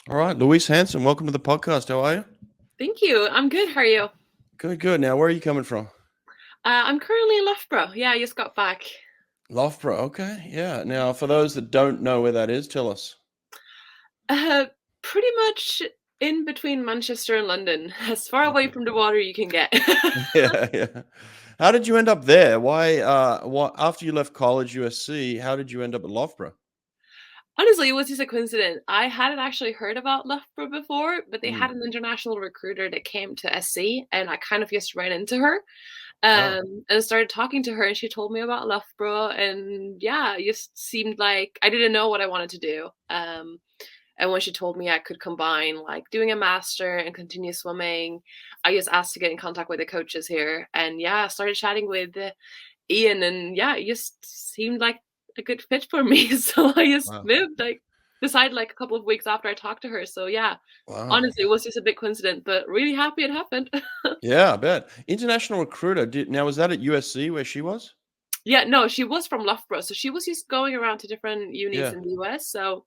All right, Louise Hansson, welcome to the podcast. How are you? Thank you. I'm good. How are you? Good, good. Now, where are you coming from? I'm currently in Loughborough. Yeah, I just got back. Loughborough. Okay, yeah. Now, for those that don't know where that is, tell us. Uh, Pretty much in between Manchester and London, as far away Okay. from the water you can get. Yeah, yeah. How did you end up there? Why? What after you left college, USC? How did you end up at Loughborough? Honestly, it was just a coincidence. I hadn't actually heard about Loughborough before, but they had Mm. an international recruiter that came to SC, and I kind of just ran into her Ah, and started talking to her, and she told me about Loughborough, and yeah, it just seemed like I didn't know what I wanted to do. And when she told me I could combine like doing a master and continue swimming, I just asked to get in contact with the coaches here. And yeah, I started chatting with Ian, and yeah, it just seemed like a good fit for me. So I just wow, moved, like, decided like a couple of weeks after I talked to her. So yeah, wow. honestly, it was just a big coincidence, but really happy it happened. Yeah, I bet. International recruiter. Now, was that at USC where she was? Yeah, no, she was from Loughborough, so she was just going around to different unis Yeah. in the US. So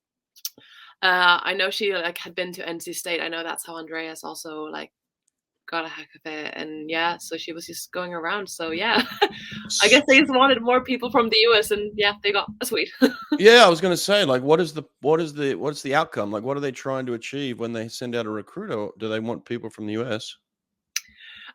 I know she like had been to NC State. I know that's how Andreas also like got a heck of it. And yeah, so she was just going around. So yeah, I guess they just wanted more people from the US, and yeah, they got a sweet. Yeah, I was gonna say, like, what's the outcome? Like, what are they trying to achieve when they send out a recruiter? Do they want people from the US?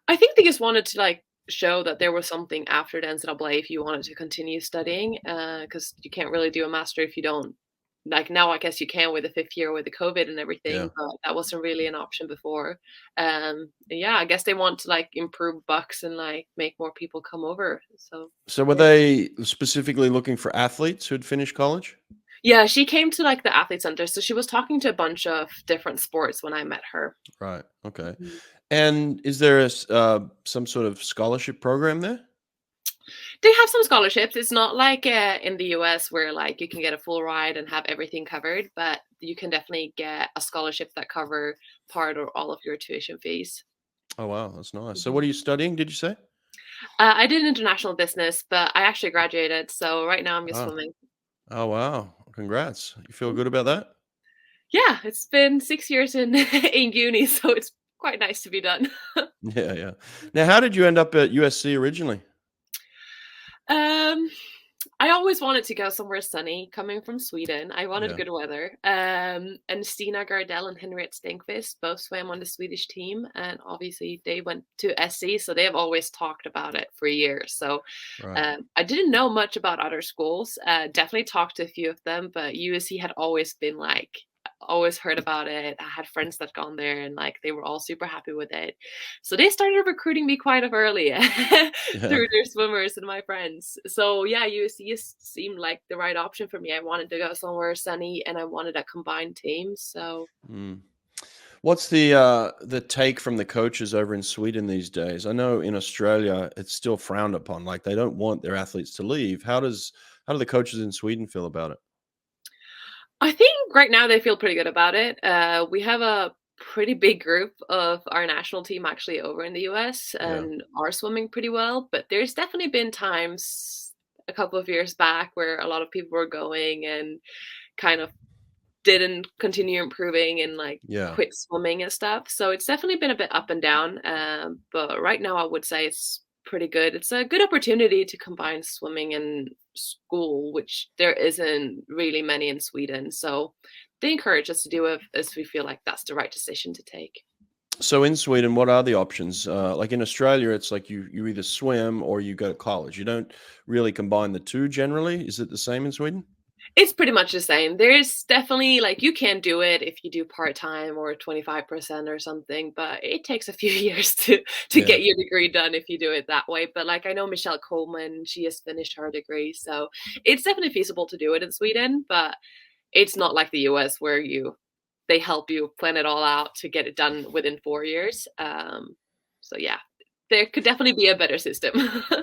I think they just wanted to like show that there was something after the NCAA if you wanted to continue studying, because you can't really do a master if you don't. Like now, I guess you can with the fifth year with the COVID and Yeah. everything, but that wasn't really an option before. Yeah, I guess they want to like improve bucks and like make more people come over. So So were yeah. they specifically looking for athletes who'd finished college? Yeah, she came to like the athlete center, so she was talking to a bunch of different sports when I met her. Right. Okay. Mhm. And is there some sort of scholarship program there? They have some scholarships. It's not like in the US where like you can get a full ride and have everything covered, but you can definitely get a scholarship that cover part or all of your tuition fees. Oh wow, that's nice. So what Mhm. are you studying? Did you say? I did international business, but I actually graduated. So right now I'm just Oh. swimming. Oh wow. Congrats. You feel good about that? Yeah, it's been 6 years in in uni, so it's quite nice to be done. Yeah, yeah. Now, how did you end up at USC originally? Um, I always wanted to go somewhere sunny. Coming from Sweden, I wanted Yeah. good weather. And Stina Gardell and Henriette Stenqvist both swam on the Swedish team, and obviously they went to SC, so they have always talked about it for years. So Right. I didn't know much about other schools. Definitely talked to a few of them, but USC had always been like always heard about it. I had friends that gone there and like they were all super happy with it. So they started recruiting me quite up early Yeah. through their swimmers and my friends. So yeah, USC seemed like the right option for me. I wanted to go somewhere sunny and I wanted a combined team. So Mm. What's the take from the coaches over in Sweden these days? I know in Australia it's still frowned upon. Like they don't want their athletes to leave. How do the coaches in Sweden feel about it? I think right now they feel pretty good about it. We have a pretty big group of our national team actually over in the US Yeah. and are swimming pretty well, but there's definitely been times a couple of years back where a lot of people were going and kind of didn't continue improving and like Yeah. quit swimming and stuff. So it's definitely been a bit up and down. But right now I would say it's pretty good. It's a good opportunity to combine swimming and school, which there isn't really many in Sweden. So they encourage us to do it as we feel like that's the right decision to take. So in Sweden, what are the options? Like in Australia, it's like you either swim or you go to college. You don't really combine the two generally. Is it the same in Sweden? It's pretty much the same. There's definitely like you can do it if you do part-time or 25% or something, but it takes a few years to Yeah. get your degree done if you do it that way. But like I know Michelle Coleman, she has finished her degree, so it's definitely feasible to do it in Sweden, but it's not like the US where you they help you plan it all out to get it done within 4 years. So yeah, there could definitely be a better system.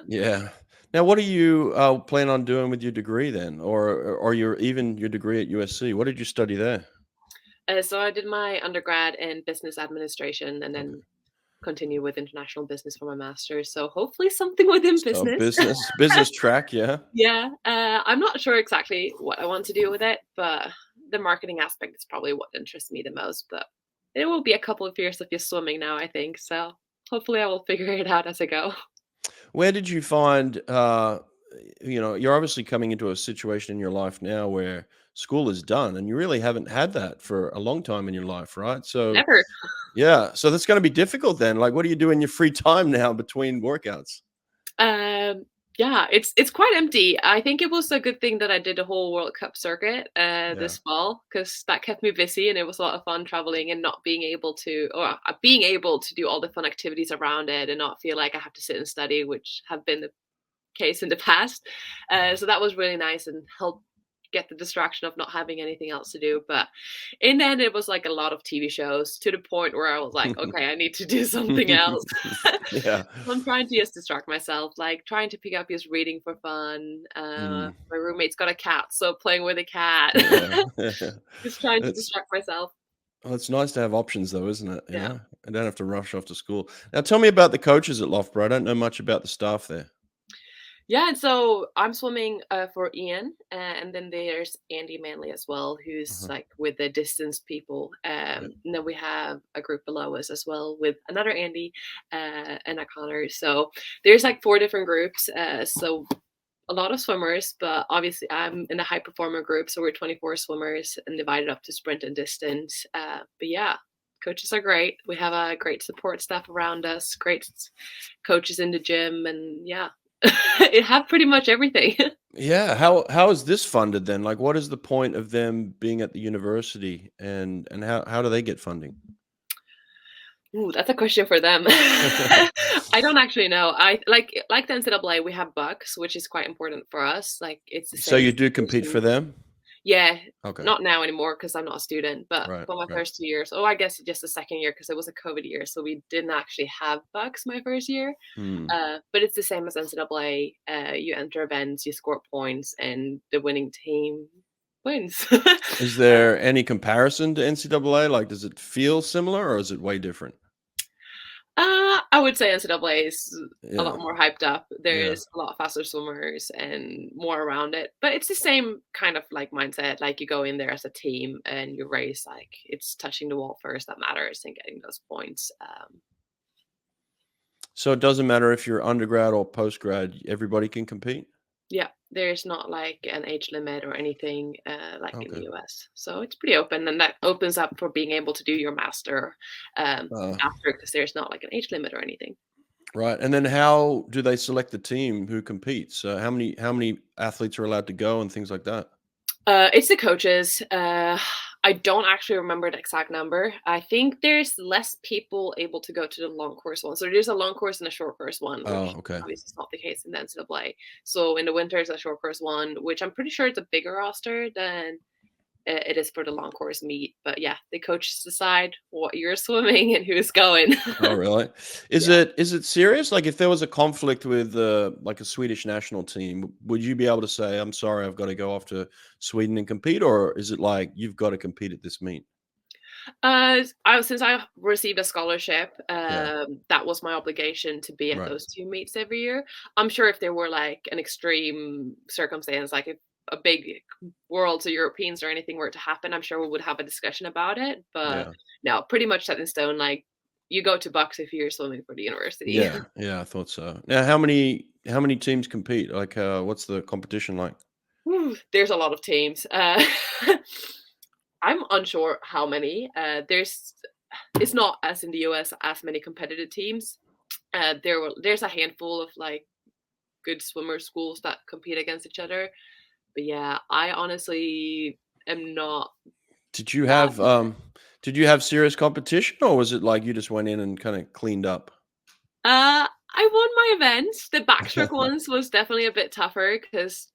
Yeah. Now, what do you plan on doing with your degree then, or your even your degree at USC? What did you study there? So I did my undergrad in business administration and Okay. then continue with international business for my master's. So hopefully something within So business. business track, yeah. Yeah, I'm not sure exactly what I want to do with it, but the marketing aspect is probably what interests me the most. But it will be a couple of years of just swimming now, I think. So hopefully I will figure it out as I go. Where did you find, you're obviously coming into a situation in your life now where school is done, and you really haven't had that for a long time in your life, right? So, Never. yeah, so that's going to be difficult then. Like, what do you do in your free time now between workouts? Um, yeah, it's quite empty. I think it was a good thing that I did a whole World Cup circuit Yeah. this fall because that kept me busy and it was a lot of fun traveling and not being able to, or being able to do all the fun activities around it and not feel like I have to sit and study, which have been the case in the past. So that was really nice and helped get the distraction of not having anything else to do. But in the end, it was like a lot of TV shows to the point where I was like, okay, I need to do something else. Yeah. I'm trying to just distract myself, like trying to pick up just reading for fun. Mm, My roommate's got a cat, so playing with a cat. yeah. Just trying to It's distract myself. well, it's nice to have options though, isn't it? Yeah. I don't have to rush off to school. Now tell me about the coaches at Loughborough. I don't know much about the staff there. Yeah, and so I'm swimming for Ian, and then there's Andy Manley as well, who's Uh-huh. like with the distance people. Yeah. And then we have a group below us as well with another Andy and a Connor. So there's like 4 different groups. So a lot of swimmers, but obviously I'm in the high performer group, so we're 24 swimmers and divided up to sprint and distance. But yeah, coaches are great. We have a great support staff around us, great coaches in the gym, and yeah, it have pretty much everything. Yeah, how is this funded then? Like, what is the point of them being at the university, and how do they get funding? Ooh, that's a question for them. I don't actually know. I like the NCAA, we have bucks, which is quite important for us. Like it's the So same you as do compete tuition. for them? Yeah, Okay, not now anymore because I'm not a student, but right, for my right. first 2 years. Oh, I guess just the second year because it was a COVID year, so we didn't actually have bucks my first year. Hmm. But it's the same as NCAA. You enter events, you score points, and the winning team wins. Is there any comparison to NCAA? Like, does it feel similar or is it way different? I would say NCAA is a Yeah, lot more hyped up. yeah. There's a lot faster swimmers and more around it. But it's the same kind of like mindset. Like you go in there as a team and you race, like it's touching the wall first that matters and getting those points. So it doesn't matter if you're undergrad or postgrad, everybody can compete? Yeah, there's not like an age limit or anything like in the Okay. US. So it's pretty open and that opens up for being able to do your master Uh, after because there's not like an age limit or anything. right. And then how do they select the team who competes? How many athletes are allowed to go and things like that? It's the coaches. I don't actually remember the exact number. I think there's less people able to go to the long course one. So there's a long course and a short course one, Oh, which okay. obviously is not the case in the NCAA. So in the winter, it's a short course one, which I'm pretty sure it's a bigger roster than it is for the long course meet. But yeah, the coaches decide what you're swimming and who's going. Oh, really? Is Yeah. it serious? Like, if there was a conflict with, like, a Swedish national team, would you be able to say, "I'm sorry, I've got to go off to Sweden and compete," or is it like, "You've got to compete at this meet"? Since I received a scholarship, Yeah, that was my obligation to be at right. those 2 meets every year. I'm sure if there were like an extreme circumstance, like if a big Worlds or Europeans or anything were to happen, I'm sure we would have a discussion about it. But Yeah. no, pretty much set in stone. Like you go to Bucks if you're swimming for the university. Yeah, yeah, I thought so. Now how many teams compete? Like, what's the competition like? Whew, there's a lot of teams. I'm unsure how many. It's not as in the US as many competitive teams. There's a handful of like good swimmer schools that compete against each other. But yeah, I honestly am not Did you that. have, serious competition, or was it like you just went in and kinda cleaned up? I won my events. The backstroke ones was definitely a bit tougher because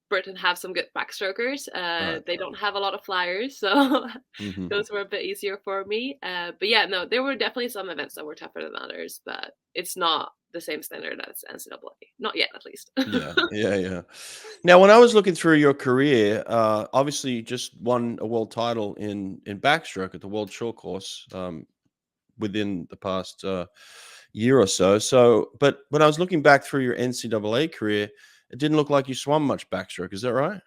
Britain have some good backstrokers. Right, They right. don't have a lot of flyers, so Mhm. those were a bit easier for me. But yeah, no, there were definitely some events that were tougher than others, but it's not the same standard as NCAA. Not yet, at least. Yeah, yeah, yeah. Now, when I was looking through your career, obviously you just won a world title in backstroke at the World Short Course, within the past, year or so. So, but when I was looking back through your NCAA career, it didn't look like you swum much backstroke. Is that right?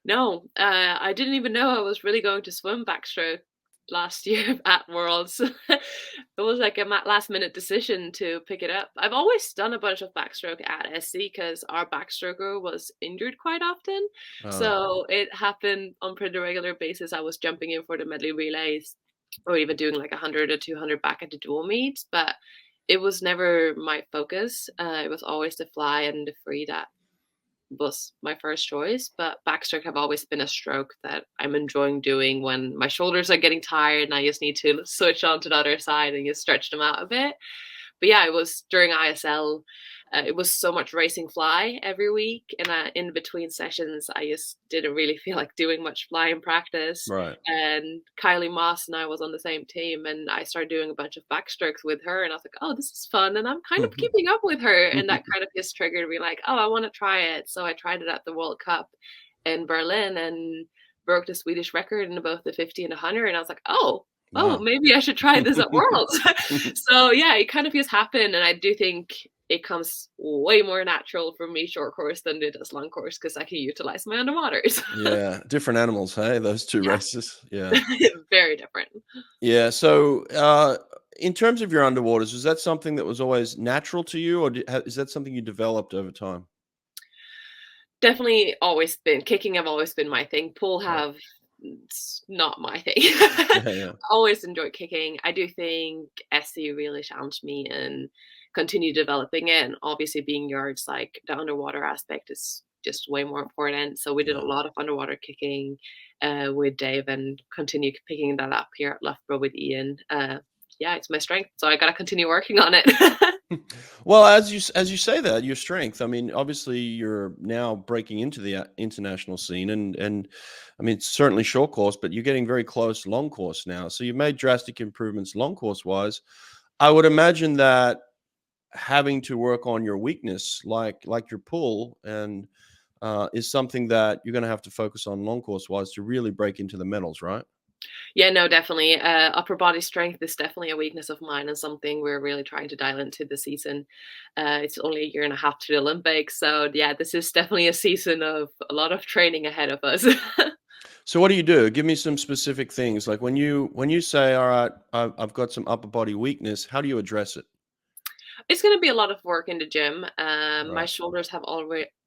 No, I didn't even know I was really going to swim backstroke last year at Worlds. It was like a last minute decision to pick it up. I've always done a bunch of backstroke at SC because our backstroker was injured quite often. Oh, So it happened on pretty regular basis. I was jumping in for the medley relays or even doing like 100 or 200 back at the dual meets, but it was never my focus. It was always the fly and the free that was my first choice, but backstroke have always been a stroke that I'm enjoying doing when my shoulders are getting tired and I just need to switch on to the other side and just stretch them out a bit. But yeah, it was during ISL. It was so much racing fly every week, and in between sessions, I just didn't really feel like doing much fly in practice. right. And Kylie Moss and I was on the same team, and I started doing a bunch of backstrokes with her, and I was like, "Oh, this is fun!" And I'm kind of keeping up with her, and that kind of just triggered me, like, "Oh, I want to try it." So I tried it at the World Cup in Berlin, and broke the Swedish record in both the 50 and 100, and I was like, "Oh, Wow. maybe I should try this at Worlds." So yeah, it kind of just happened, and I do think it comes way more natural for me short course than it does long course because I can utilize my underwaters. Yeah, different animals, hey, those 2 races. Yeah. Yeah, very different. Yeah, so, in terms of your underwaters, was that something that was always natural to you, or is that something you developed over time? Definitely always been kicking have always been my thing. Pool Right. have it's not my thing. Yeah, yeah. Always enjoyed kicking. I do think SC really challenged me and continue developing it. And obviously being yards, like the underwater aspect is just way more important. So we did a Yeah. lot of underwater kicking with Dave and continue picking that up here at Loughborough with Ian. Yeah, it's my strength. So I gotta continue working on it. Well, as you say that, your strength, I mean, obviously, you're now breaking into the, international scene and, I mean, it's certainly short course, but you're getting very close long course now, so you've made drastic improvements long course-wise. I would imagine that having to work on your weakness, like your pull, and is something that you're going to have to focus on long course wise to really break into the medals, right? Yeah, no, definitely. Upper body strength is definitely a weakness of mine and something we're really trying to dial into the season. It's only a year and a half to the Olympics, so yeah, this is definitely a season of a lot of training ahead of us. So what do you do? Give me some specific things. Like when you say, "All right, I've got some upper body weakness," how do you address it? It's going to be a lot of work in the gym. My Right, shoulders have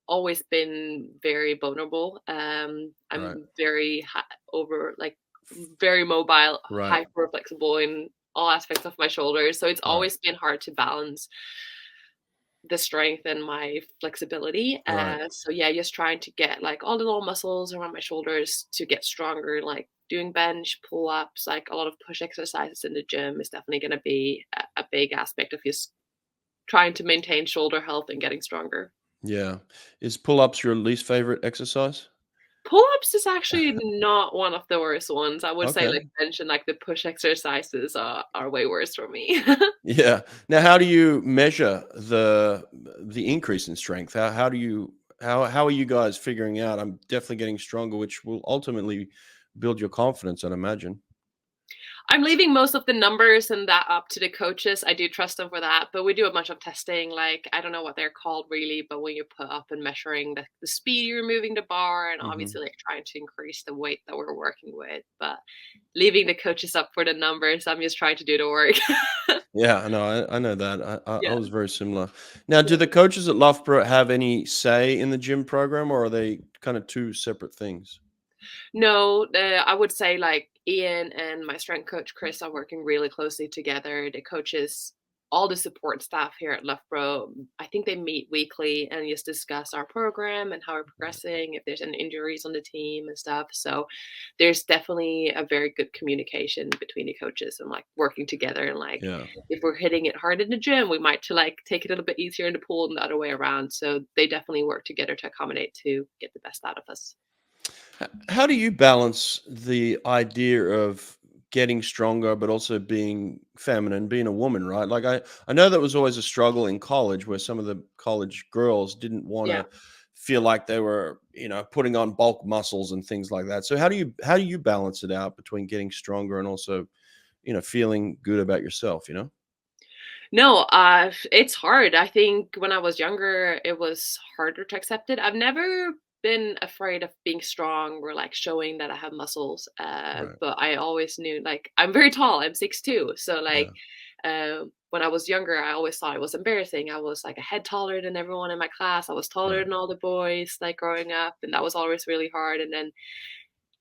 always been very vulnerable. right, I'm over like very mobile, right, hyper flexible in all aspects of my shoulders, so it's right, always been hard to balance the strength and my flexibility. right. So yeah, just trying to get like all the little muscles around my shoulders to get stronger, like doing bench, pull ups, like a lot of push exercises in the gym is definitely going to be a big aspect of just trying to maintain shoulder health and getting stronger. Yeah. Is pull ups your least favorite exercise? Pull ups is actually not one of the worst ones. I would say Okay. like bench and like the push exercises are way worse for me. Yeah. Now, how do you measure the increase in strength? How do you how are you guys figuring out I'm definitely getting stronger, which will ultimately build your confidence, I'd imagine? I'm leaving most of the numbers and that up to the coaches. I do trust them for that, but we do a bunch of testing. Like, I don't know what they're called really, but when you put up and measuring the speed you're moving the bar and Hmm. obviously like trying to increase the weight that we're working with, but leaving the coaches up for the numbers, I'm just trying to do the work. Yeah, I know. I know that. I Yeah. was very similar. Now, do Yeah. the coaches at Loughborough have any say in the gym program, or are they kind of two separate things? No, I would say like Ian and my strength coach Chris are working really closely together. The coaches, all the support staff here at Loughborough, I think they meet weekly and just discuss our program and how we're Right. progressing, if there's any injuries on the team and stuff. So there's definitely a very good communication between the coaches and like working together and like Yeah. if we're hitting it hard in the gym, we might to like take it a little bit easier in the pool and the other way around. So they definitely work together to accommodate to get the best out of us. How do you balance the idea of getting stronger, but also being feminine, being a woman, right? Like I know that was always a struggle in college where some of the college girls didn't want Yeah. to feel like they were, putting on bulk muscles and things like that. So how do you balance it out between getting stronger and also, feeling good about yourself, you know? No, it's hard. I think when I was younger, it was harder to accept it. I've never been afraid of being strong or like showing that I have muscles. Right. But I always knew like I'm very tall. I'm 6'2". So like Yeah. when I was younger, I always thought it was embarrassing. I was like a head taller than everyone in my class. I was taller Right. than all the boys like growing up, and that was always really hard. And then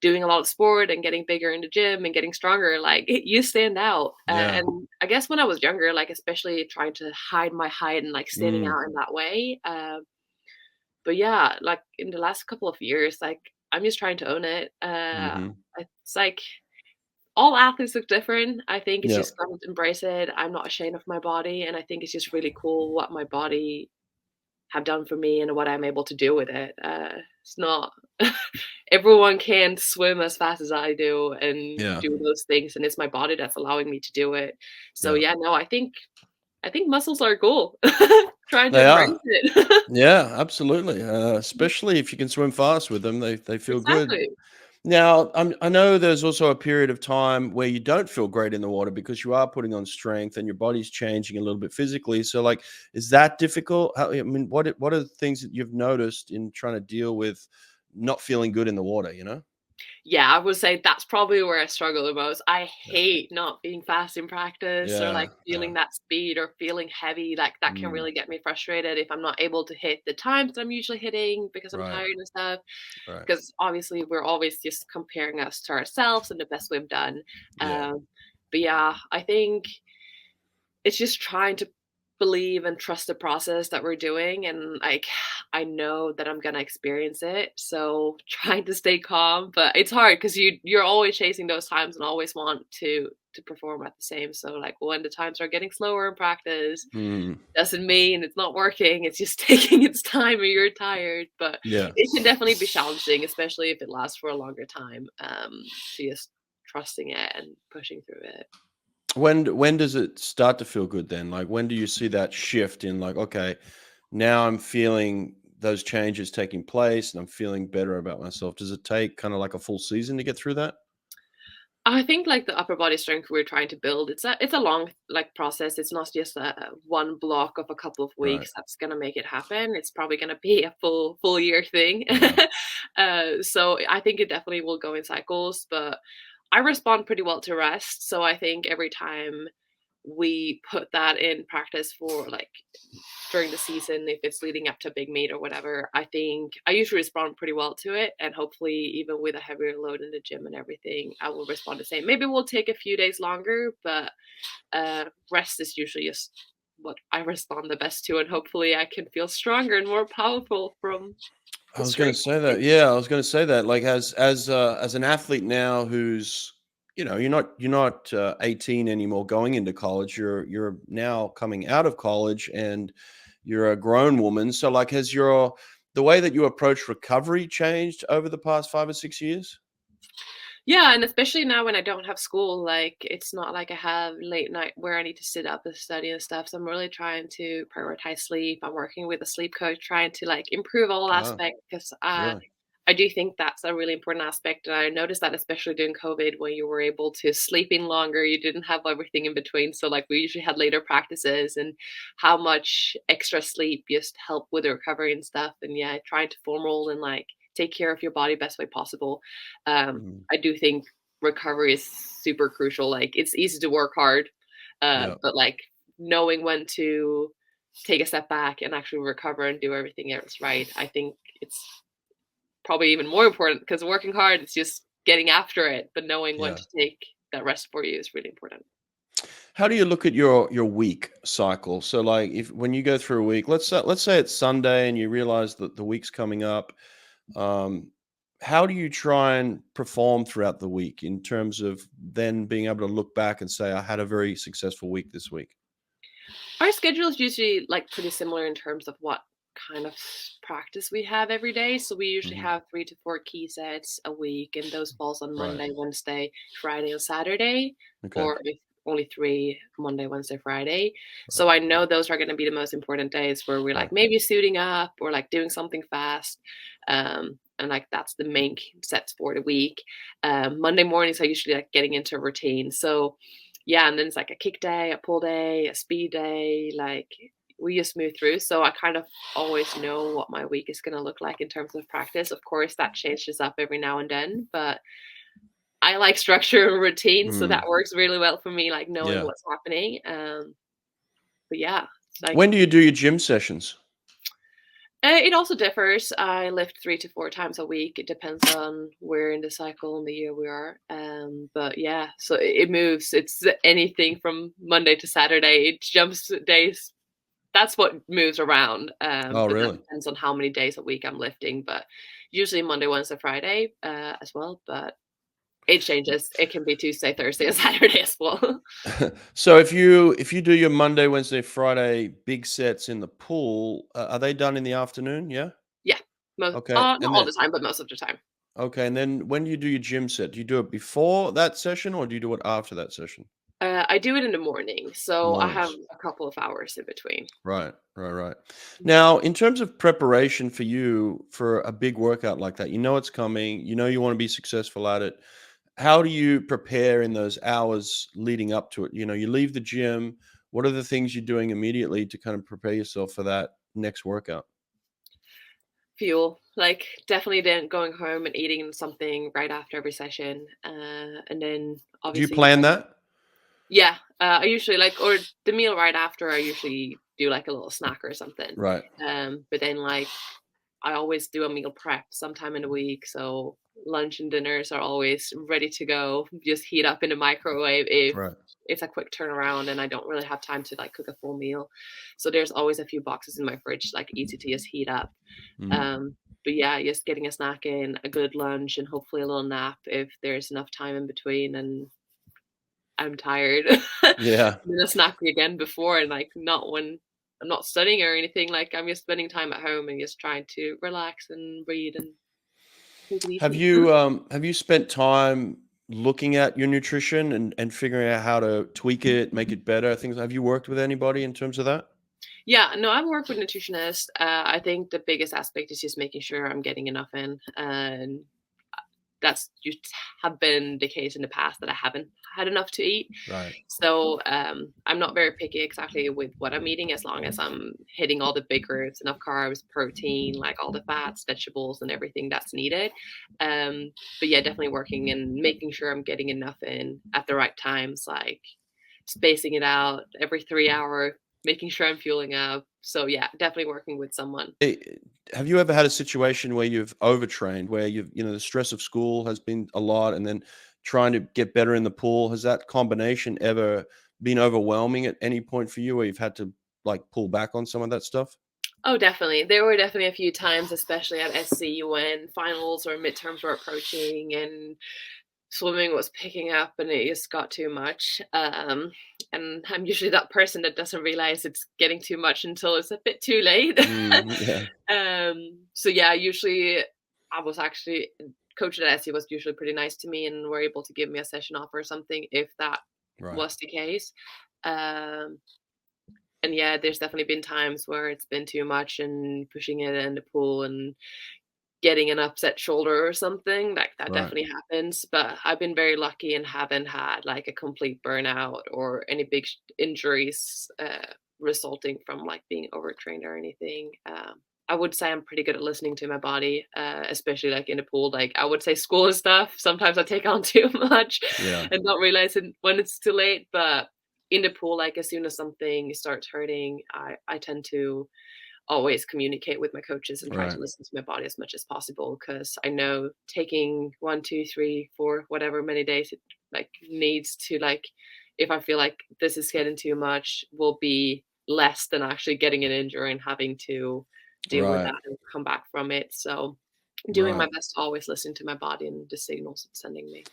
doing a lot of sport and getting bigger in the gym and getting stronger, like you stand out. Yeah. And I guess when I was younger, like especially trying to hide my height and like standing Mm. out in that way. But yeah, like in the last couple of years, like I'm just trying to own it. Mhm. It's like all athletes look different. I think it's Yeah. just got to embrace it. I'm not ashamed of my body, and I think it's just really cool what my body have done for me and what I'm able to do with it. It's not everyone can swim as fast as I do and Yeah. do those things, and it's my body that's allowing me to do it. So Yeah. yeah, no, I think muscles are cool. Trying to They embrace are. it. Yeah, absolutely, especially if you can swim fast with them, they feel good. Exactly. Now, I know there's also a period of time where you don't feel great in the water because you are putting on strength and your body's changing a little bit physically. So, like, is that difficult? How, I mean, what are the things that you've noticed in trying to deal with not feeling good in the water? You know? Yeah, I would say that's probably where I struggle the most. I Yeah. hate not being fast in practice or Yeah. like Yeah. feeling that speed or feeling heavy. Like that can Mm, really get me frustrated if I'm not able to hit the times that I'm usually hitting because I'm right. tired and stuff. Right. Because obviously we're always just comparing us to ourselves and the best we've done. Yeah. Um, but yeah, I think it's just trying to believe and trust the process that we're doing, and like I know that I'm gonna experience it, so trying to stay calm, but it's hard because you're always chasing those times and always want to perform at the same. So like when the times are getting slower in practice Mm, doesn't mean it's not working, it's just taking its time and you're tired. But yeah. it can definitely be challenging, especially if it lasts for a longer time. To just trusting it and pushing through it. When does it start to feel good then? Like, when do you see that shift in, like, okay, now I'm feeling those changes taking place and I'm feeling better about myself? Does it take kind of like a full season to get through that? I think like the upper body strength we're trying to build, it's a long like process. It's not just a one block of a couple of Right. weeks that's gonna make it happen. It's probably gonna be a full year thing. Yeah. So I think it definitely will go in cycles, but I respond pretty well to rest. So I think every time we put that in practice for like during the season, if it's leading up to a big meet or whatever, I think I usually respond pretty well to it. And hopefully, even with a heavier load in the gym and everything, I will respond the same. Maybe we'll take a few days longer, but rest is usually just what I respond the best to. And hopefully, I can feel stronger and more powerful from I the was gonna strength. say that. Yeah, I was gonna say that. Like, as an athlete now who's, you're not 18 anymore going into college. You're now coming out of college and you're a grown woman. So, like, has your the way that you approach recovery changed over the past 5 or 6 years? Yeah, and especially now when I don't have school, like it's not like I have late night where I need to sit up and study and stuff. So I'm really trying to prioritize sleep. I'm working with a sleep coach, trying to like improve all Ah, aspects because really? I do think that's a really important aspect. And I noticed that especially during COVID when you were able to sleep in longer, you didn't have everything in between. So like we usually had later practices and how much extra sleep just helped with the recovery and stuff. And yeah, trying to form role and like take care of your body best way possible. Mhm. I do think recovery is super crucial. Like it's easy to work hard, Yeah. but like knowing when to take a step back and actually recover and do everything else right, I think it's probably even more important because working hard is just getting after it, but knowing when Yeah. to take that rest for you is really important. How do you look at your week cycle? So, like, if when you go through a week, let's say it's Sunday and you realize that the week's coming up. Um, how do you try and perform throughout the week in terms of then being able to look back and say, I had a very successful week this week? Our schedule is usually like pretty similar in terms of what kind of practice we have every day. So we usually Hmm. have 3 to 4 key sets a week, and those falls on Right. Monday, Wednesday, Friday, and Saturday, Okay. or if only three Monday, Wednesday, Friday. Right. So I know those are going to be the most important days where we're Yeah. like maybe suiting up or like doing something fast. And like that's the main sets for the week. Monday mornings are usually like getting into a routine. So yeah, and then it's like a kick day, a pull day, a speed day, like we just move through. So I kind of always know what my week is going to look like in terms of practice. Of course, that changes up every now and then, but I like structure and routine, so Mm, that works really well for me, like knowing yeah. what's happening. But yeah, like When do you do your gym sessions? it also differs. I lift 3 to 4 times a week. It depends on where in the cycle and the year we are. But yeah, so it moves. It's anything from Monday to Saturday. It jumps days. That's what moves around. Oh, But that really? depends on how many days a week I'm lifting. But usually Monday, Wednesday, Friday as well. But it changes. It can be Tuesday, Thursday, and Saturday as well. So if you do your Monday, Wednesday, Friday big sets in the pool, are they done in the afternoon? Yeah. Yeah, Okay. not And all then the time, but most of the time. when do you do your gym set? Do you do it before that session or do you do it after that session? I do it in the morning, so I have Mornings. a couple of hours in between. Right, right, right. Mhm. Now, in terms of preparation for you for a big workout like that, you know it's coming, you know you want to be successful at it. How do you prepare in those hours leading up to it? You know, you leave the gym. What are the things you're doing immediately to kind of prepare yourself for that next workout? Fuel, like definitely then going home and eating something right after every session, and then Do you obviously plan that? yeah, I usually like or the meal right after. I usually do like a little snack or something, Right. but then like I always do a meal prep sometime in the week, so lunch and dinners are always ready to go. Just heat up in the microwave if Right. it's a quick turnaround and I don't really have time to like cook a full meal. So there's always a few boxes in my fridge, like easy to just heat up. Mm. But yeah, just getting a snack in, a good lunch, and hopefully a little nap if there's enough time in between and I'm tired. Yeah. And then a snack again before and like not when I'm not studying or anything. Like I'm just spending time at home and just trying to relax and read and take it easy. Have you spent time looking at your nutrition and figuring out how to tweak it, make it better? Things have you worked with anybody in terms of that? Yeah, no, I've worked with nutritionists. I think the biggest aspect is just making sure I'm getting enough in, and that's just have been the case in the past that I haven't had enough to eat. Right. So I'm not very picky exactly with what I'm eating as long as I'm hitting all the big groups, enough carbs, protein, like all the fats, vegetables, and everything that's needed. But yeah, definitely working and making sure I'm getting enough in at the right times, like spacing it out every 3 hour, making sure I'm fueling up. So yeah, definitely working with someone. Eh, have you ever had a situation where you've overtrained, where the stress of school has been a lot and then trying to get better in the pool? Has that combination ever been overwhelming at any point for you where you've had to like pull back on some of that stuff? Oh, definitely. There were definitely a few times, especially at SC, when finals or midterms were approaching and swimming was picking up and it just got too much. And I'm usually that person that doesn't realize it's getting too much until it's a bit too late. Mm, yeah. So yeah, usually I was actually coach at SC was usually pretty nice to me and were able to give me a session off or something if that Right. was the case. Um, and yeah, there's definitely been times where it's been too much and pushing it in the pool and getting an upset shoulder or something, like, that Right. definitely happens, but I've been very lucky and haven't had, like, a complete burnout or any big sh injuries, resulting from, like, being overtrained or anything. I would say I'm pretty good at listening to my body, especially, like, in the pool, like, I would say school and stuff, sometimes I take on too much Yeah. and not realizing when it's too late, but in the pool, like, as soon as something starts hurting, I tend to always communicate with my coaches and try to Right. listen to my body as much as possible because I know taking 1, 2, 3, 4, whatever many days it like needs to like if I feel like this is getting too much will be less than actually getting an injury and having to deal with Right. that and come back from it. So doing my Right. best to always listen to my body and the signals it's sending me.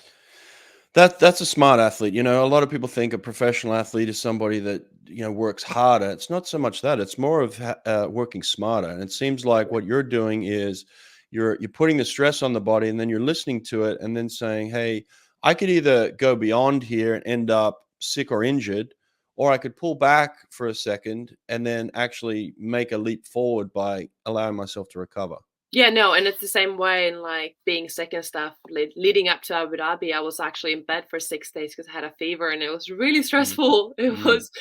That's a smart athlete. A lot of people think a professional athlete is somebody that works harder. It's not so much that; it's more of working smarter. And it seems like what you're doing is you're putting the stress on the body, and then you're listening to it, and then saying, "Hey, I could either go beyond here and end up sick or injured, or I could pull back for a second and then actually make a leap forward by allowing myself to recover." Yeah, no, and it's the same way in like being sick and stuff. Leading up to Abu Dhabi, I was actually in bed for 6 days because I had a fever and it was really Mm, stressful. It mm, was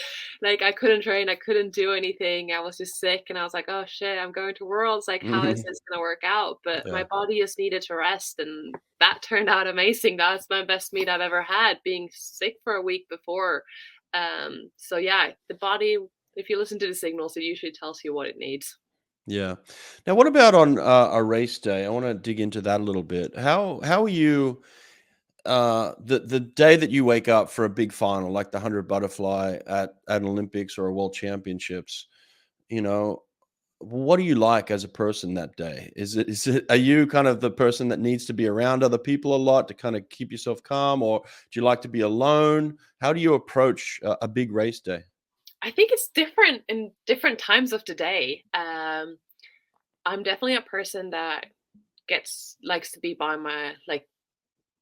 like I couldn't train, I couldn't do anything. I was just sick and I was like, oh shit, I'm going to Worlds. Like, how is mhm. this gonna work out? But my Yeah, body just needed to rest, and that turned out amazing. That's my best meet I've ever had, being sick for a week before. So yeah, the body, if you listen to the signals, it usually tells you what it needs. yeah. Now, what about on a race day? I want to dig into that a little bit. How are you the day that you wake up for a big final, like the 100 butterfly at an Olympics or a World Championships? You know, what are you like as a person that day? Is it are you kind of the person that needs to be around other people a lot to kind of keep yourself calm, or do you like to be alone? How do you approach a big race day? I think it's different in different times of the day. I'm definitely a person that gets likes to be by my like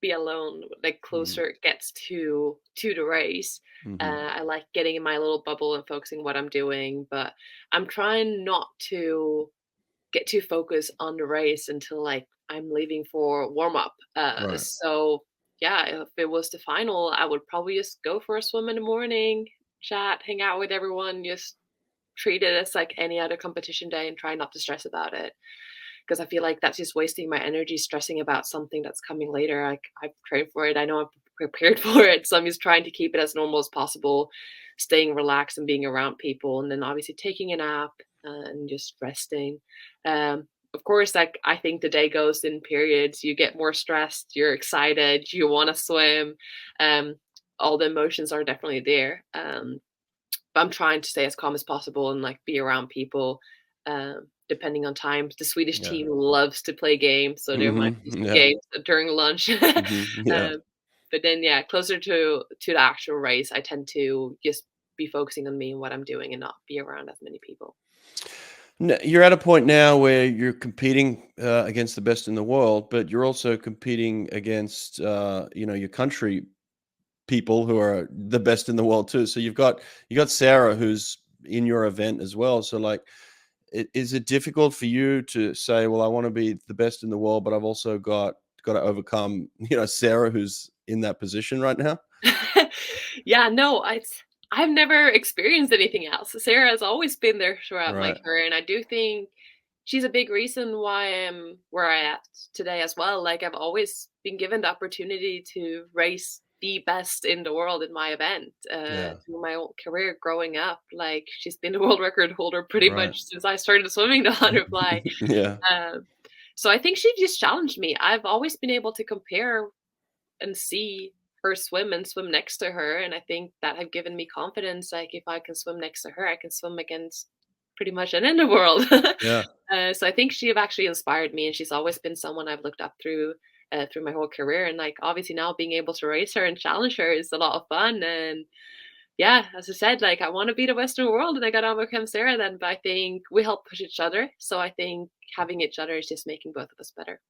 be alone, like Mhm, closer it gets to the race. mhm, I like getting in my little bubble and focusing what I'm doing, but I'm trying not to get too focused on the race until like I'm leaving for warm up. right. So yeah, if it was the final, I would probably just go for a swim in the morning, chat, hang out with everyone, just treat it as like any other competition day and try not to stress about it. Because I feel like that's just wasting my energy stressing about something that's coming later. Like I've trained for it. I know I'm prepared for it. So I'm just trying to keep it as normal as possible, staying relaxed and being around people, and then obviously taking a nap and just resting. Of course, like I think the day goes in periods. You get more stressed, you're excited, you want to swim. Um, all the emotions are definitely there. But I'm trying to stay as calm as possible and like be around people. Depending on times, the Swedish Yeah. team loves to play games, so there might Mhm, be some yeah, games during lunch. mhm, yeah. But then, yeah, closer to the actual race, I tend to just be focusing on me and what I'm doing, and not be around as many people. You're at a point now where you're competing against the best in the world, but you're also competing against your country people who are the best in the world too. So you got Sara who's in your event as well. So like, is it difficult for you to say, well, I want to be the best in the world, but I've also got to overcome Sara who's in that position right now? Yeah, no, I've never experienced anything else. Sarah has always been there throughout my Right. career, and I do think she's a big reason why I'm where I am today as well. Like I've always been given the opportunity to race the best in the world in my event Yeah. through my whole career growing up. Like she's been the world record holder pretty Right. much since I started swimming the butterfly. Yeah. Um, so I think she just challenged me. I've always been able to compare and see her swim and swim next to her, and I think that have given me confidence. Like if I can swim next to her, I can swim against pretty much an in the world. Yeah. So I think she have actually inspired me, and she's always been someone I've looked up through my whole career. And like obviously now being able to race her and challenge her is a lot of fun. And yeah, as I said, like I want to be the Western world, and I got on with Sarah then. But I think we help push each other, so I think having each other is just making both of us better.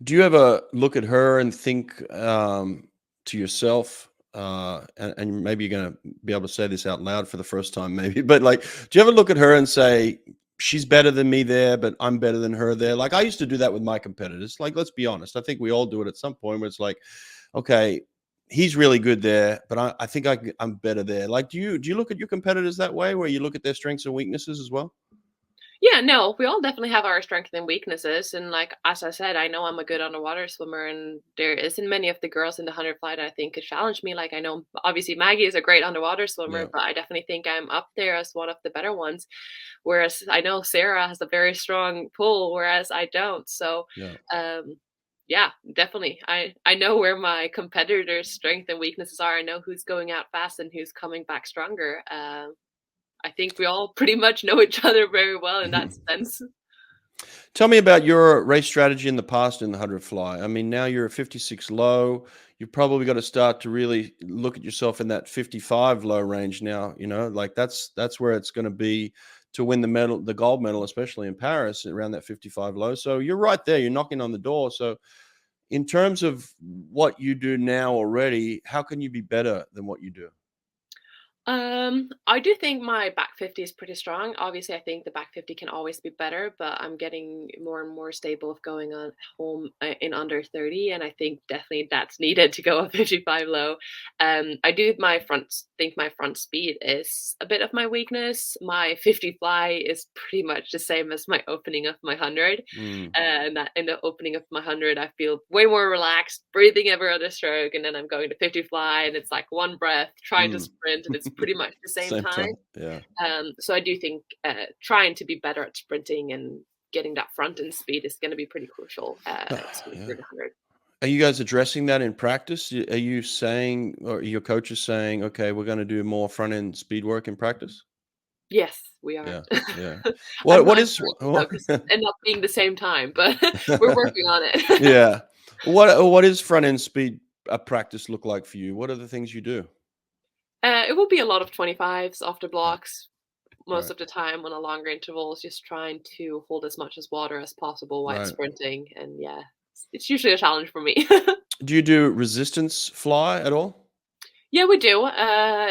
Do you ever look at her and think to yourself, and maybe you're going to be able to say this out loud for the first time, maybe, but like, do you ever look at her and say, she's better than me there, but I'm better than her there? Like, I used to do that with my competitors. Like, let's be honest. I think we all do it at some point where it's like, okay, he's really good there, but I think I'm better there. Like, do you look at your competitors that way, where you look at their strengths and weaknesses as well? Yeah, no, we all definitely have our strengths and weaknesses. And like as I said, I know I'm a good underwater swimmer, and there isn't many of the girls in the 100 fly that I think could challenge me. Like I know obviously Maggie is a great underwater swimmer, Yeah. but I definitely think I'm up there as one of the better ones. Whereas I know Sarah has a very strong pull, whereas I don't. So Yeah. um yeah, definitely. I know where my competitors' strengths and weaknesses are. I know who's going out fast and who's coming back stronger. I think we all pretty much know each other very well in that sense. Tell me about your race strategy in the past in the 100 fly. I mean, now you're a 56 low. You've probably got to start to really look at yourself in that 55 low range now, like that's where it's going to be to win the medal, the gold medal, especially in Paris around that 55 low. So you're right there, you're knocking on the door. So in terms of what you do now already, how can you be better than what you do? I do think my back 50 is pretty strong. Obviously, I think the back 50 can always be better, but I'm getting more and more stable of going on home in under 30, and I think definitely that's needed to go up 55 low. I do think my front speed is a bit of my weakness. My 50 fly is pretty much the same as my opening of my 100. Mm, And that in the opening of my 100, I feel way more relaxed, breathing every other stroke, and then I'm going to 50 fly, and it's like one breath, trying to mm. sprint, and it's pretty much the same Same time. time. Yeah. So I do think trying to be better at sprinting and getting that front end speed is going to be pretty crucial Yeah. through the 100. Are you guys addressing that in practice? Are you saying, or your coach is saying, okay, we're going to do more front end speed work in practice? Yes, we are. Yeah. Yeah. I'm What not is, encouraging though, because it end up being the same time, but we're working on it. yeah. What is front end speed practice look like for you? What are the things you do? It will be a lot of 25s after Right. blocks most Right. of the time on a longer intervals, just trying to hold as much as water as possible while Right. sprinting. And yeah, it's usually a challenge for me. Do you do resistance fly at all? Yeah, we do.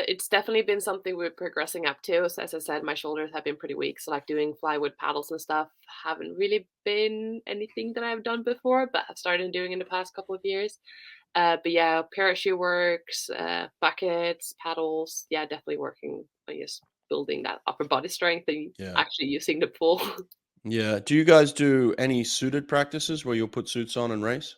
It's definitely been something we're progressing up to. So as I said, my shoulders have been pretty weak. So like doing flywood paddles and stuff haven't really been anything that I've done before, but I've started doing in the past couple of years. But yeah, parachute works, buckets, paddles. Yeah, definitely working on just building that upper body strength and Yeah. actually using the pool. Yeah. Do you guys do any suited practices where you'll put suits on and race?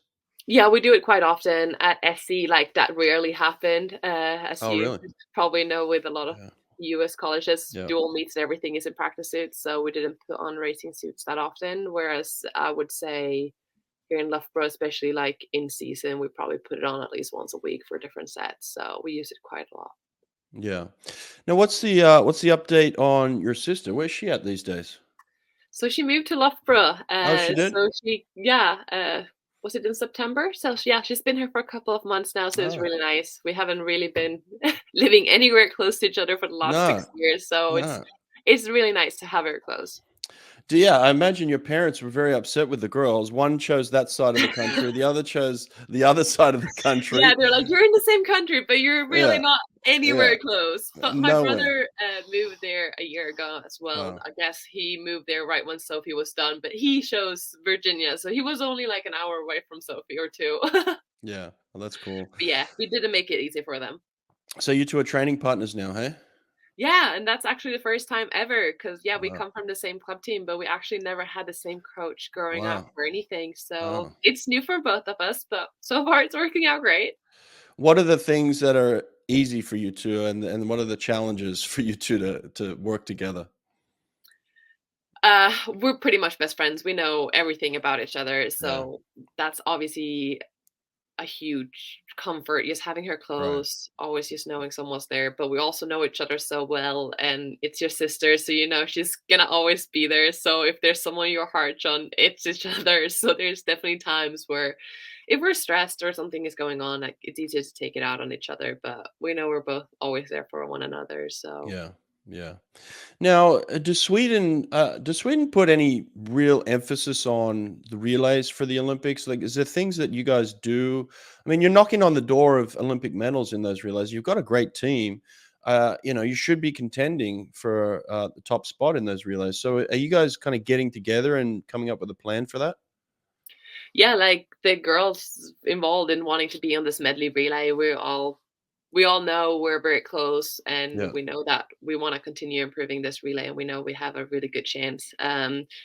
Yeah, we do it quite often at SC. Like that rarely happened, as Oh, you really? probably know, with a lot of Yeah. US colleges, Yeah. dual meets and everything is in practice suits. So we didn't put on racing suits that often. Whereas I would say here in Loughborough, especially like in season, we probably put it on at least once a week for different sets. So we use it quite a lot. Yeah. Now, what's the update on your sister? Where's she at these days? So she moved to Loughborough. Oh, she did? Was it in September? So yeah, she's been here for a couple of months now. So it's Oh, really nice. We haven't really been living anywhere close to each other for the last no, 6 years. So no. it's really nice to have her close. Yeah, I imagine your parents were very upset with the girls. One chose that side of the country, the other chose the other side of the Yeah, country. they're like, you're in the same country, but you're really Yeah, not yeah, anywhere close. But my nowhere. brother moved there a year ago as well. Oh, I guess he moved there right when Sophie was done, but he chose Virginia, so he was only like an hour away from Sophie or two. But yeah. Well, that's cool. yeah, we didn't make it easy for them. So you two are training partners now, hey? Yeah, and that's actually the first time ever because yeah, we Wow, come from the same club team, but we actually never had the same coach growing up wow, or anything. So wow. it's new for both of us, but so far it's working out great. What are the things that are easy for you two, and what are the challenges for you two to work together? We're pretty much best friends. We know everything about each other, Yeah, so that's obviously a huge comfort, just having her right. close, always just knowing someone's there. But we also know each other so well, and it's your sister, so you know she's gonna always be there. So if there's someone you're harsh on, it's each other. So there's definitely times where if we're stressed or something is going on, like it's easier to take it out on each other. But we know we're both always there for one another. So Yeah, yeah. Now, does Sweden put any real emphasis on the relays for the Olympics? Like, is there things that you guys do? I mean, you're knocking on the door of Olympic medals in those relays. You've got a great team. You should be contending for the top spot in those relays. So, are you guys kind of getting together and coming up with a plan for that? yeah, like the girls involved in wanting to be on this medley relay, we all know we're very close and Yeah. we know that we want to continue improving this relay and we know we have a really good chance.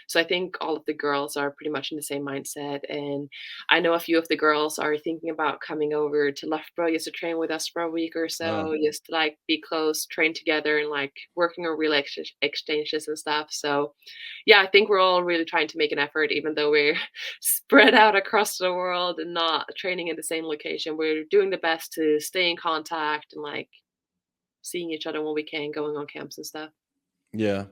So I think all of the girls are pretty much in the same mindset. And I know a few of the girls are thinking about coming over to Loughborough just to train with us for a week or Oh, so, just to like be close, train together and like working on relay exchanges and stuff. So yeah, I think we're all really trying to make an effort, even though we're spread out across the world and not training in the same location. We're doing the best to stay in contact and like seeing each other when we can, going on camps and stuff. yeah.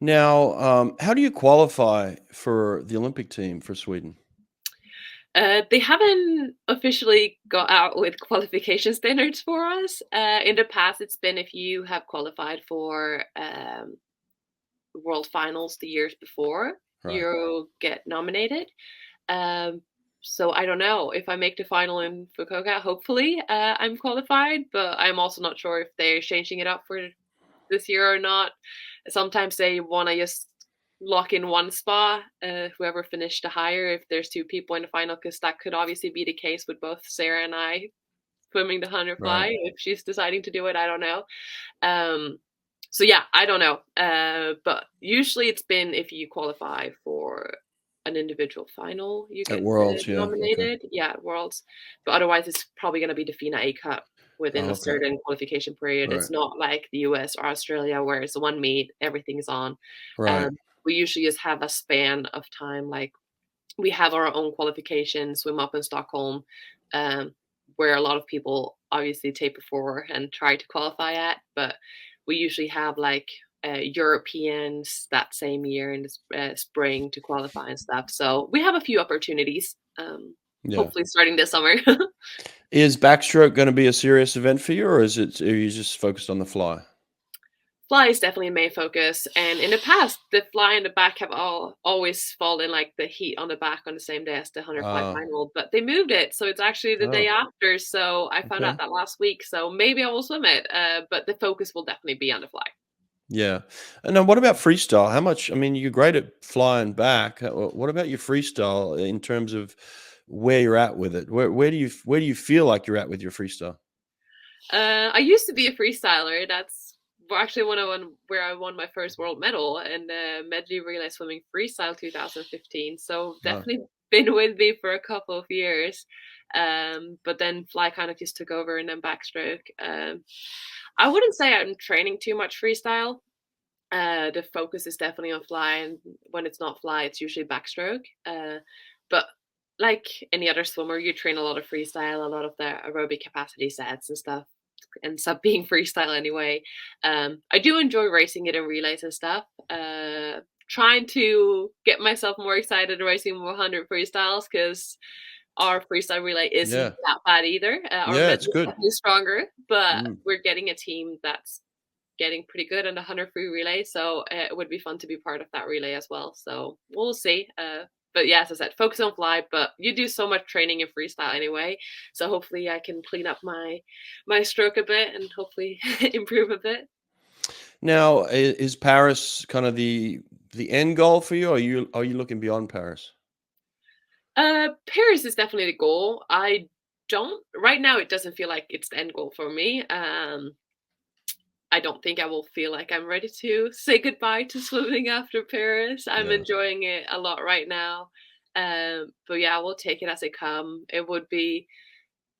Now, how do you qualify for the Olympic team for Sweden? They haven't officially got out with qualification standards for us. In the past, it's been if you have qualified for world finals the years before, Right. you get nominated. Um, So I don't know if I make the final in Fukuoka. Hopefully, I'm qualified, but I'm also not sure if they're changing it up for this year or not. Sometimes they want to just lock in one spot, whoever finished the higher, if there's two people in the final, because that could obviously be the case with both Sara and I swimming the 100 Right. fly. If she's deciding to do it, I don't know. So yeah, I don't know. But usually it's been if you qualify for an individual final, you At get Worlds, yeah. Okay. nominated. Yeah, at Worlds. But otherwise, it's probably going to be the FINA A Cup within Oh, a okay. certain qualification period. Right. It's not like the US or Australia where it's one meet, everything's on. Right. We usually just have a span of time. Like we have our own qualification, swim up in Stockholm, um, where a lot of people obviously take before and try to qualify at. But we usually have like Europeans that same year in the spring to qualify and stuff. So we have a few opportunities. Yeah. Hopefully, starting this summer. Is backstroke going to be a serious event for you, or are you just focused on the fly? Fly is definitely a main focus, and in the past, the fly and the back have always fallen like the heat on the back on the same day as the 100 fly Ah, final. But they moved it, so it's actually the day oh, after. So I found okay. out that last week. So maybe I will swim it, but the focus will definitely be on the fly. Yeah. And then what about freestyle? How much, I mean, you're great at flying back. What about your freestyle in terms of where you're at with it? Where do you feel like you're at with your freestyle? I used to be a freestyler. That's actually where I won my first world medal in the medley relay swimming freestyle 2015. So Oh, definitely been with me for a couple of years. But then fly kind of just took over and then backstroke. I wouldn't say I'm training too much freestyle. The focus is definitely on fly, and when it's not fly, it's usually backstroke. But like any other swimmer, you train a lot of freestyle, a lot of the aerobic capacity sets and stuff ends up being freestyle anyway. I do enjoy racing it in relays and stuff. Trying to get myself more excited racing 100 freestyles because our freestyle relay isn't yeah. that bad either. Our Yeah, medley it's is good. definitely stronger, but Mm. we're getting a team that's getting pretty good in the 100 free relay. So it would be fun to be part of that relay as well. So we'll see. But yeah, as I said, focus on fly. But you do so much training in freestyle anyway, so hopefully I can clean up my stroke a bit and hopefully improve a bit. Now, is Paris kind of the end goal for you? Or are you looking beyond Paris? Paris is definitely the goal. I don't right now. It doesn't feel like it's the end goal for me. I don't think I will feel like I'm ready to say goodbye to swimming after Paris. I'm Yeah. enjoying it a lot right now. But yeah, we'll take it as it come. It would be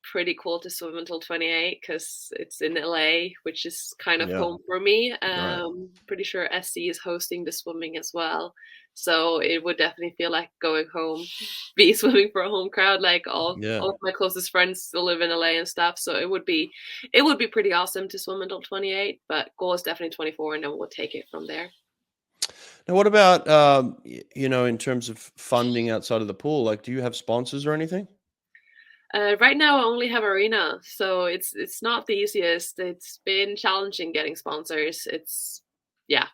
pretty cool to swim until 28 because it's in LA, which is kind of Yeah. home for me. Right. Pretty sure SC is hosting the swimming as well. So it would definitely feel like going home, be swimming for a home crowd. Like Yeah. all of my closest friends still live in LA and stuff. So it would be pretty awesome to swim until 28. But goal is definitely 24, and then we'll take it from there. Now, what about in terms of funding outside of the pool? Like, do you have sponsors or anything? Right now, I only have Arena, so it's not the easiest. It's been challenging getting sponsors. Yeah,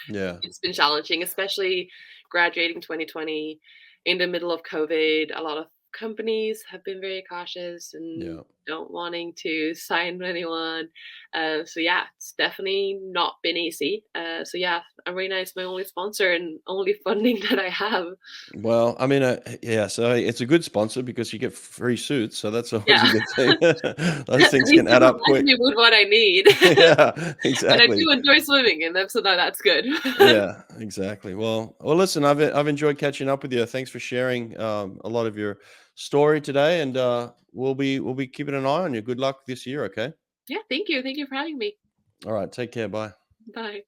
Yeah. it's been challenging, especially graduating 2020 in the middle of COVID. A lot of companies have been very cautious and Yeah. don't wanting to sign anyone. So yeah, it's definitely not been easy. So yeah, Arena is my only sponsor and only funding that I have. Well, I mean, yeah, so it's a good sponsor because you get free suits, so that's always a Yeah, good thing. Those at things least can they add up provide quick. me with what I need. Yeah, And I exactly. do enjoy swimming in them, so that's good. Yeah, exactly. Well, listen, I've enjoyed catching up with you. Thanks for sharing a lot of your story today, and we'll be keeping an eye on you. Good luck this year. Okay. Yeah, thank you. Thank you for having me. All right. Take care. Bye. Bye.